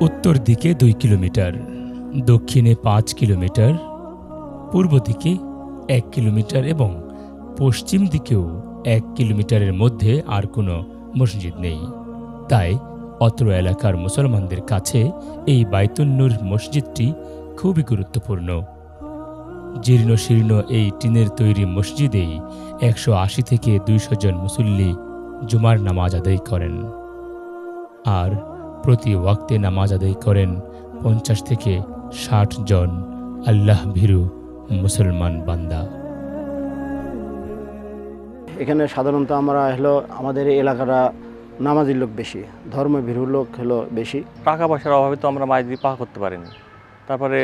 উত্তর দিকে 2 কিলোমিটার, দক্ষিণে 5 কিলোমিটার, পূর্ব দিকে 1 কিলোমিটার এবং পশ্চিম দিকেও 1 কিলোমিটারের মধ্যে আর কোনো মসজিদ নেই। তাই অত্র এলাকার মুসলমানদের কাছে এই বাইতুন নূর মসজিদটি খুবই গুরুত্বপূর্ণ। জীর্ণ শীর্ণ এই টিনের তৈরি মসজিদেই 180 থেকে 200 জন মুসল্লি জুমার নামাজ আদায় করেন। আর প্রতি ওয়াক্তে নামাজ আদায় করেন 50 থেকে 60 জন আল্লাহ ভীরু মুসলমান বান্দা। এখানে সাধারণত আমরা আমাদের এলাকাটা নামাজি লোক বেশি, ধর্মভীরু লোক বেশি। টাকা পয়সার অভাবে তো আমরা মাছ দিয়ে পাকা করতে পারিনি। তারপরে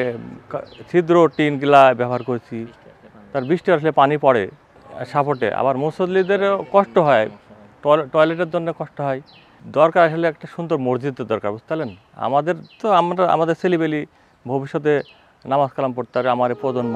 ছিদ্র টিনগুলা ব্যবহার করছি। তার বৃষ্টি আসলে পানি পড়ে সাপোর্টে, আবার মুসল্লিদেরও কষ্ট হয়, টয়লেটের জন্য কষ্ট হয়। দরকার আসলে একটা সুন্দর মসজিদের দরকার, বুঝতে পারলেন। আমাদের ছেলেবেলি ভবিষ্যতে নামাজ কালাম পড়তে পারে, আমার প্রজন্ম।